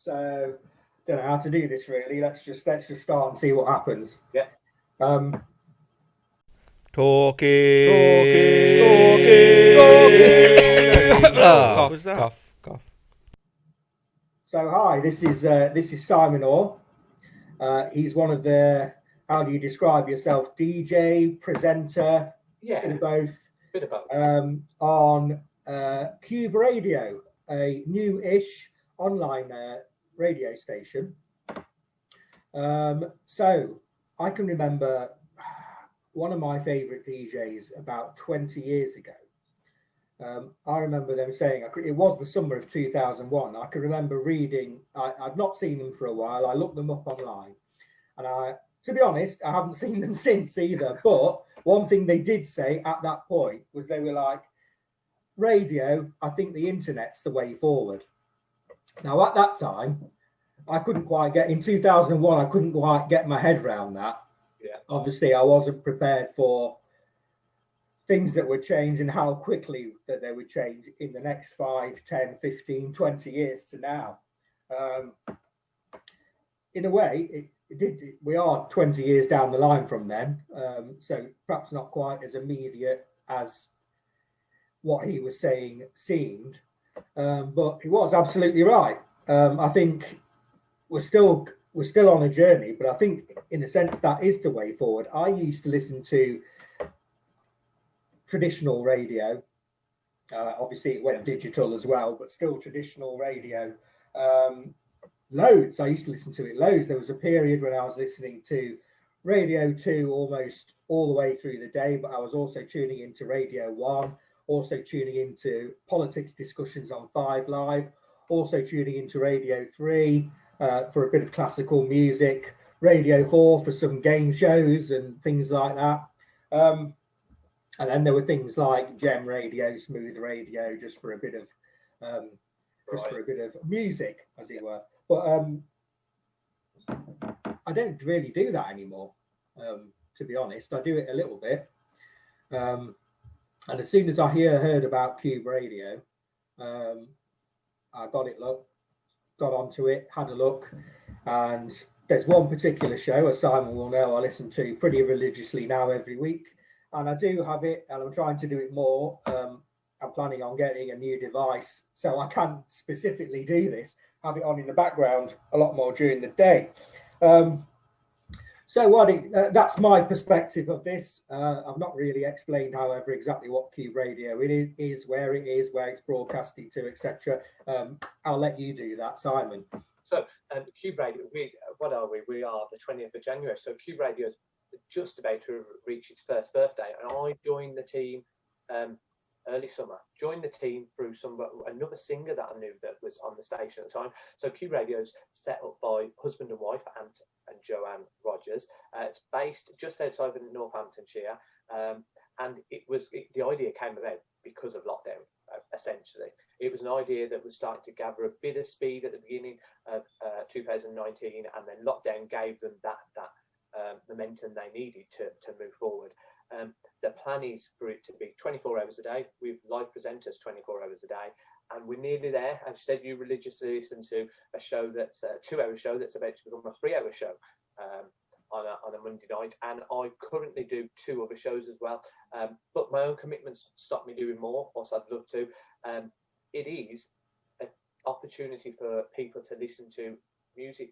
So, don't know how to do this really. Let's just start and see what happens. Yeah. Talking. Cough. So, hi, this is Simon Orr. He's one of the, how do you describe yourself? DJ, presenter, Yeah, bit of both. On Qube Radio, a new-ish online radio station. So I can remember one of my favourite DJs about 20 years ago. I remember them saying, it was the summer of 2001. I can remember reading, I'd not seen them for a while. I looked them up online. And to be honest, I haven't seen them since either. But one thing they did say at that point was they were like, radio, I think the internet's the way forward. Now, at that time, I couldn't quite get, in 2001, I couldn't quite get my head around that. Yeah. Obviously, I wasn't prepared for things that would change and how quickly that they would change in the next 5, 10, 15, 20 years to now. In a way, it did. We are 20 years down the line from then, so perhaps not quite as immediate as what he was saying seemed, but he was absolutely right. I think we're still on a journey, but I think in a sense that is the way forward. I used to listen to traditional radio. Obviously it went digital as well, but still traditional radio. Loads. I used to listen to it loads. There was a period when I was listening to Radio 2 almost all the way through the day, but I was also tuning into Radio 1, also tuning into politics discussions on 5 Live, also tuning into Radio 3 for a bit of classical music, Radio 4 for some game shows and things like that. And then there were things like Gem Radio, Smooth Radio, just for a bit of for a bit of music, as it were. But I don't really do that anymore, to be honest. I do it a little bit. And as soon as I heard about Qube Radio, I got onto it, had a look, and there's one particular show, as Simon will know, I listen to pretty religiously now every week, and I do have it, and I'm trying to do it more. I'm planning on getting a new device so I can specifically do this, have it on in the background a lot more during the day. So that's my perspective of this. I've not really explained, however, exactly what Qube Radio it is, where it's broadcasting to, etc. I'll let you do that, Simon. So Qube Radio, what are we? We are the 20th of January. So Qube Radio is just about to reach its first birthday, and I joined the team early summer. Joined the team through another singer that I knew that was on the station at the time. So Qube Radio's set up by husband and wife, Ant and Joanne Rogers. It's based just outside of Northamptonshire, and the idea came about because of lockdown. Essentially, it was an idea that was starting to gather a bit of speed at the beginning of 2019, and then lockdown gave them that momentum they needed to move forward. The plan is for it to be 24 hours a day with live presenters 24 hours a day, and we're nearly there. As you said, you religiously listen to a show that's a 2-hour show that's about to become a 3-hour show on a Monday night, and I currently do 2 other shows as well, but my own commitments stop me doing more, also I'd love to. It is an opportunity for people to listen to music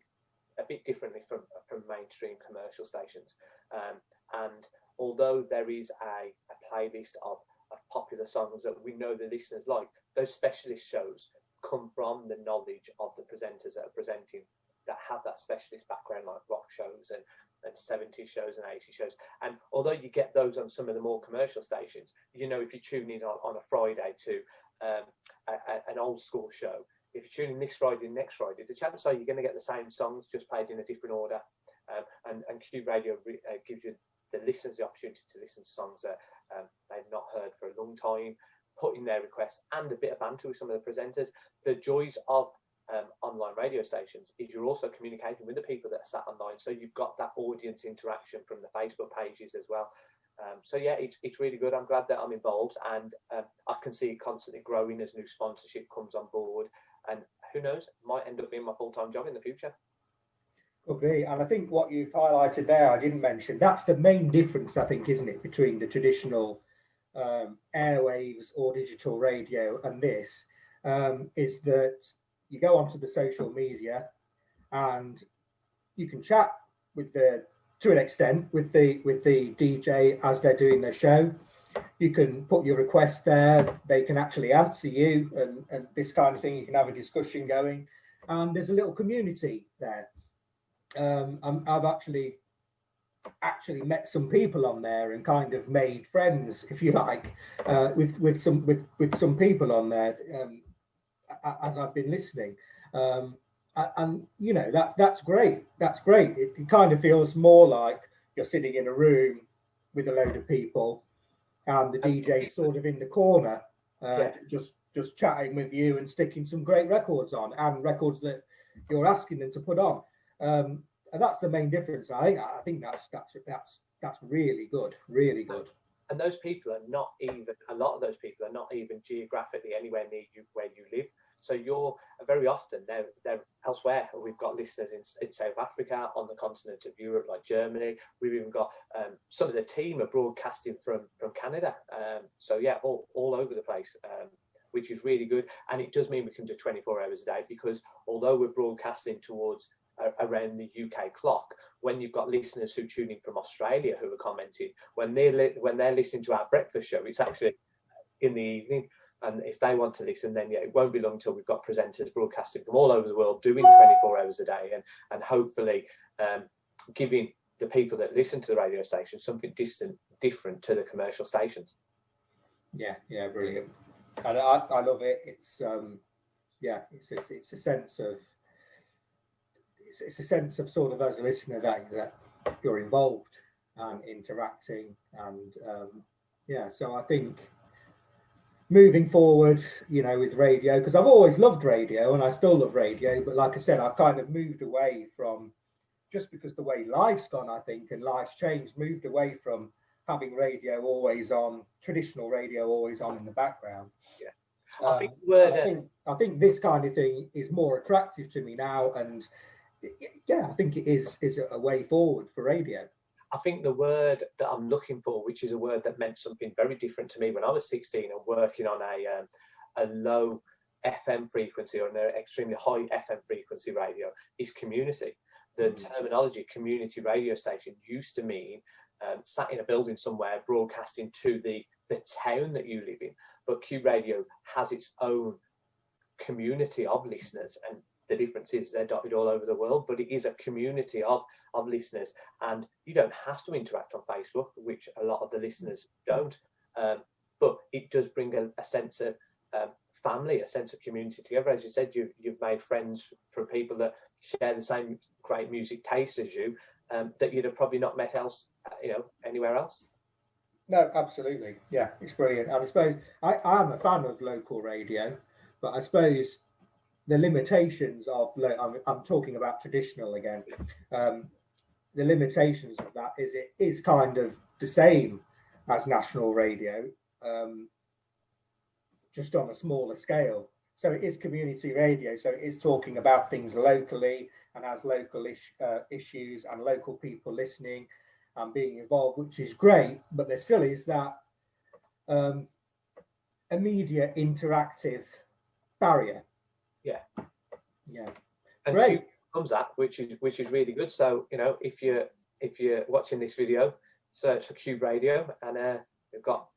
a bit differently from mainstream commercial stations, and although there is a playlist of popular songs that we know the listeners like, those specialist shows come from the knowledge of the presenters that are presenting, that have that specialist background, like rock shows and 70s shows and 80s shows. And although you get those on some of the more commercial stations, you know, if you tune in on a Friday to an old school show, if you tune in this Friday, next Friday, the chances are you're going to get the same songs, just played in a different order. And Qube Radio gives you the listeners the opportunity to listen to songs that they've not heard for a long time, put in their requests, and a bit of banter with some of the presenters. The joys of online radio stations is you're also communicating with the people that are sat online, so you've got that audience interaction from the Facebook pages as well. So yeah, it's really good. I'm glad that I'm involved, and I can see it constantly growing as new sponsorship comes on board. and who knows, it might end up being my full-time job in the future. Could be. And I think what you've highlighted there, I didn't mention, that's the main difference, I think, isn't it, between the traditional airwaves or digital radio and this, is that you go onto the social media and you can chat with to an extent with the DJ as they're doing their show. You can put your request there, they can actually answer you, and this kind of thing. You can have a discussion going, and there's a little community there. I've actually met some people on there and kind of made friends, if you like, with some people on there as I've been listening, and you know, that's great. That's great. It kind of feels more like you're sitting in a room with a load of people, and the DJ sort of in the corner, just chatting with you and sticking some great records on, and records that you're asking them to put on. And that's the main difference. I think that's really good, really good. And those people are not even, a lot of those people are not even geographically anywhere near you where you live. So you're very often they're elsewhere. We've got listeners in South Africa, on the continent of Europe, like Germany. We've even got some of the team are broadcasting from Canada. So yeah, all over the place, which is really good. And it does mean we can do 24 hours a day, because although we're broadcasting towards around the UK clock, when you've got listeners who tune in from Australia who are commenting, when they're listening to our breakfast show, it's actually in the evening. And if they want to listen, then yeah, it won't be long until we've got presenters broadcasting from all over the world, doing 24 hours a day, and hopefully giving the people that listen to the radio station something different to the commercial stations. Yeah, brilliant. And I love it. It's it's a sense of sort of, as a listener, that you're involved and interacting, and so I think moving forward, you know, with radio, because I've always loved radio and I still love radio, but like I said, I've kind of moved away from, just because the way life's gone, I think, and life's changed, moved away from having radio always on, traditional radio always on in the background. Yeah, I think this kind of thing is more attractive to me now, and yeah, I think it is a way forward for radio. I think the word that I'm looking for, which is a word that meant something very different to me when I was 16 and working on a low FM frequency or an extremely high FM frequency radio, is community. The terminology community radio station used to mean sat in a building somewhere broadcasting to the town that you live in. But Qube Radio has its own community of listeners, and the difference is they're dotted all over the world, but it is a community of listeners, and you don't have to interact on Facebook, which a lot of the listeners don't, but it does bring a sense of family, a sense of community together. As you said, you've made friends from people that share the same great music taste as you, that you'd have probably not met anywhere else. No, absolutely. Yeah, it's brilliant. And I suppose I'm a fan of local radio, but I suppose the limitations of, I'm talking about traditional again, the limitations of that is it is kind of the same as national radio, just on a smaller scale. So it is community radio, so it is talking about things locally and has local issues and local people listening and being involved, which is great, but there still is that immediate interactive barrier. Yeah. And great. Comes that, which is really good. So, you know, if you're watching this video, search for Qube Radio, and you've got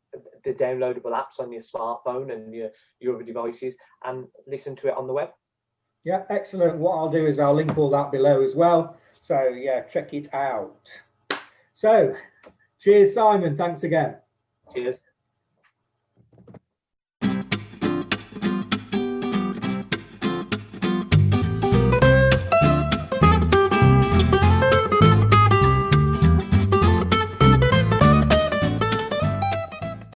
the downloadable apps on your smartphone and your other devices, and listen to it on the web. Yeah, excellent. What I'll do is I'll link all that below as well. So yeah, check it out. So cheers, Simon. Thanks again. Cheers.